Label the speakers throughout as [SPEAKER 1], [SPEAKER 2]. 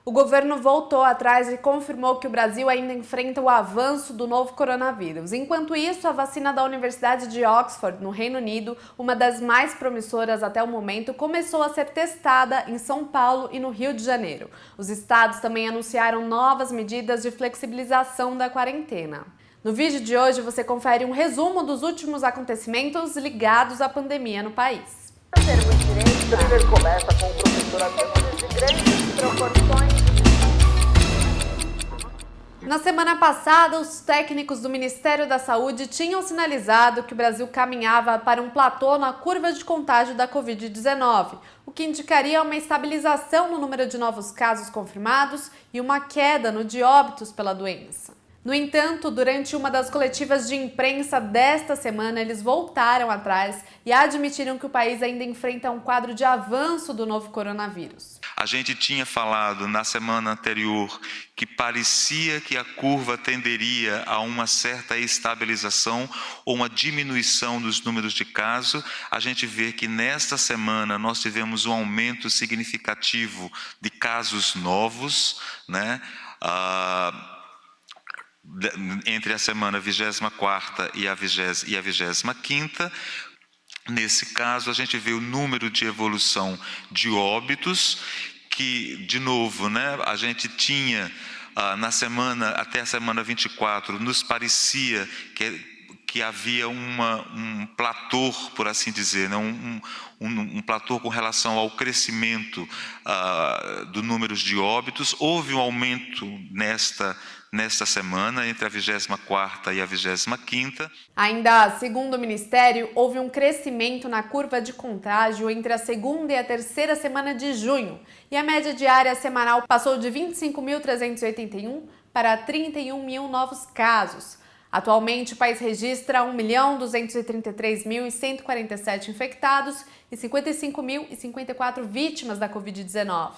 [SPEAKER 1] O governo voltou atrás e confirmou que o Brasil ainda enfrenta o avanço do novo coronavírus. Enquanto isso, a vacina da Universidade de Oxford, no Reino Unido, uma das mais promissoras até o momento, começou a ser testada em São Paulo e no Rio de Janeiro. Os estados também anunciaram novas medidas de flexibilização da quarentena. No vídeo de hoje, você confere um resumo dos últimos acontecimentos ligados à pandemia no país.
[SPEAKER 2] O primeiro começa com o professor Adriano de grandes proporções.
[SPEAKER 1] Na semana passada, os técnicos do Ministério da Saúde tinham sinalizado que o Brasil caminhava para um platô na curva de contágio da Covid-19, o que indicaria uma estabilização no número de novos casos confirmados e uma queda no de óbitos pela doença. No entanto, durante uma das coletivas de imprensa desta semana, eles voltaram atrás e admitiram que o país ainda enfrenta um quadro de avanço do novo coronavírus.
[SPEAKER 3] A gente tinha falado na semana anterior que parecia que a curva tenderia a uma certa estabilização ou uma diminuição dos números de casos. A gente vê que nesta semana nós tivemos um aumento significativo de casos novos, né? Entre a semana 24ª e a 25ª. Nesse caso, a gente vê o número de evolução de óbitos, que, de novo, né, a gente tinha na semana, até a semana 24, nos parecia que havia um platô, por assim dizer, né, um platô com relação ao crescimento do número de óbitos. Houve um aumento nesta semana, entre a 24ª e a 25ª.
[SPEAKER 1] Ainda segundo o Ministério, houve um crescimento na curva de contágio entre a segunda e a terceira semana de junho, e a média diária semanal passou de 25.381 para 31 mil novos casos. Atualmente, o país registra 1.233.147 infectados e 55.054 vítimas da Covid-19.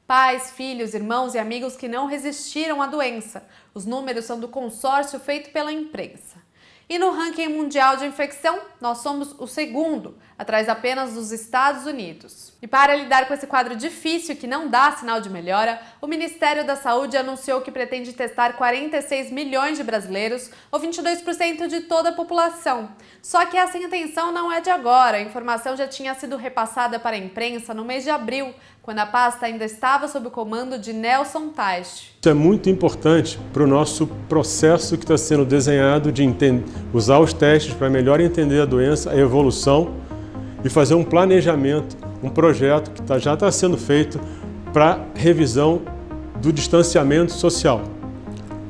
[SPEAKER 1] Pais, filhos, irmãos e amigos que não resistiram à doença. Os números são do consórcio feito pela imprensa. E no ranking mundial de infecção, nós somos o segundo, atrás apenas dos Estados Unidos. E para lidar com esse quadro difícil que não dá sinal de melhora, o Ministério da Saúde anunciou que pretende testar 46 milhões de brasileiros, ou 22% de toda a população. Só que essa intenção não é de agora, a informação já tinha sido repassada para a imprensa no mês de abril, quando a pasta ainda estava sob o comando de Nelson Teich.
[SPEAKER 4] Isso é muito importante para o nosso processo que está sendo desenhado de usar os testes para melhor entender a doença, a evolução e fazer um planejamento, um projeto que já está sendo feito para revisão do distanciamento social.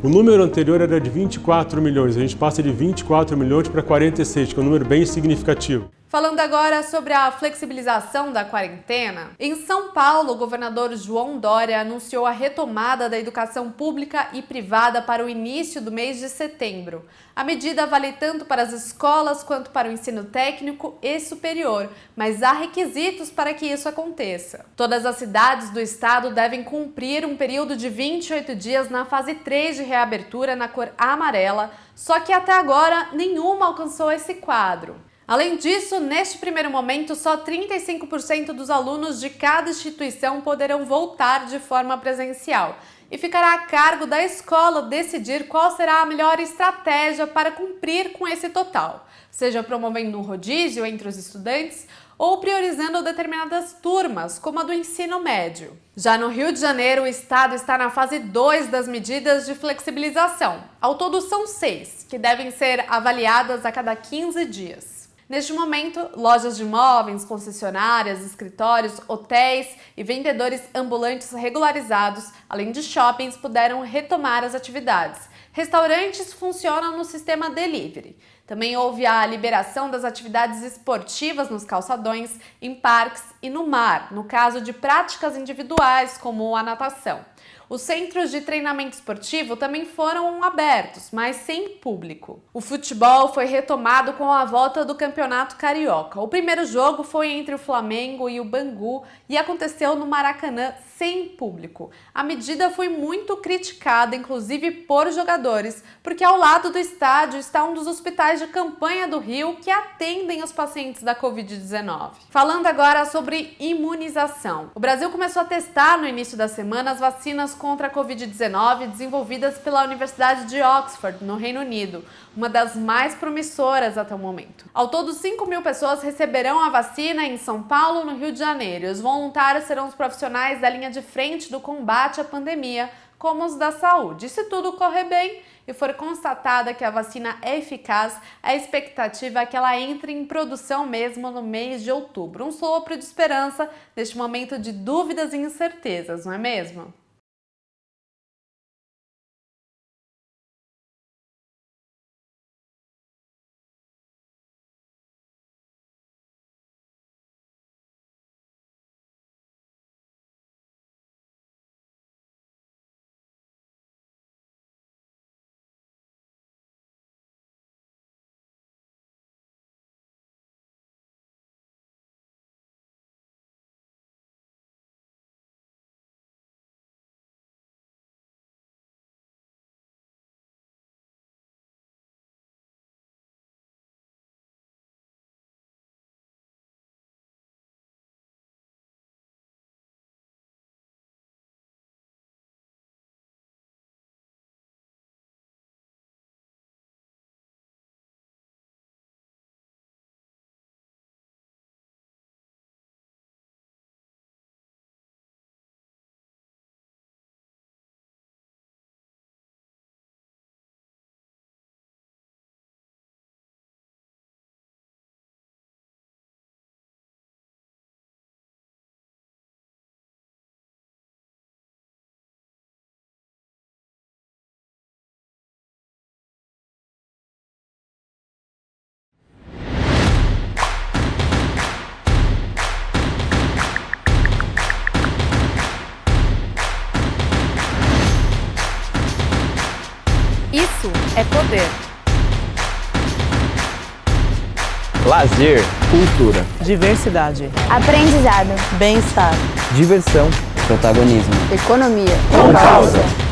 [SPEAKER 4] O número anterior era de 24 milhões, a gente passa de 24 milhões para 46, que é um número bem significativo.
[SPEAKER 1] Falando agora sobre a flexibilização da quarentena, em São Paulo, o governador João Dória anunciou a retomada da educação pública e privada para o início do mês de setembro. A medida vale tanto para as escolas quanto para o ensino técnico e superior, mas há requisitos para que isso aconteça. Todas as cidades do estado devem cumprir um período de 28 dias na fase 3 de reabertura na cor amarela, só que até agora nenhuma alcançou esse quadro. Além disso, neste primeiro momento, só 35% dos alunos de cada instituição poderão voltar de forma presencial e ficará a cargo da escola decidir qual será a melhor estratégia para cumprir com esse total, seja promovendo um rodízio entre os estudantes ou priorizando determinadas turmas, como a do ensino médio. Já no Rio de Janeiro, o estado está na fase 2 das medidas de flexibilização. Ao todo, são 6, que devem ser avaliadas a cada 15 dias. Neste momento, lojas de imóveis, concessionárias, escritórios, hotéis e vendedores ambulantes regularizados, além de shoppings, puderam retomar as atividades. Restaurantes funcionam no sistema delivery. Também houve a liberação das atividades esportivas nos calçadões, em parques e no mar, no caso de práticas individuais, como a natação. Os centros de treinamento esportivo também foram abertos, mas sem público. O futebol foi retomado com a volta do Campeonato Carioca. O primeiro jogo foi entre o Flamengo e o Bangu e aconteceu no Maracanã sem público. A medida foi muito criticada, inclusive por jogadores, porque ao lado do estádio está um dos hospitais de campanha do Rio que atendem os pacientes da Covid-19. Falando agora sobre sobre imunização. O Brasil começou a testar no início da semana as vacinas contra a Covid-19 desenvolvidas pela Universidade de Oxford, no Reino Unido, uma das mais promissoras até o momento. Ao todo, 5.000 pessoas receberão a vacina em São Paulo, no Rio de Janeiro. E os voluntários serão os profissionais da linha de frente do combate à pandemia, como os da saúde. E se tudo correr bem e for constatada que a vacina é eficaz, a expectativa é que ela entre em produção mesmo no mês de outubro. Um sopro de esperança neste momento de dúvidas e incertezas, não é mesmo? Isso é poder.
[SPEAKER 5] Lazer, cultura,
[SPEAKER 6] diversidade,
[SPEAKER 7] aprendizado,
[SPEAKER 6] bem-estar,
[SPEAKER 5] diversão,
[SPEAKER 8] protagonismo,
[SPEAKER 7] economia,
[SPEAKER 5] com causa.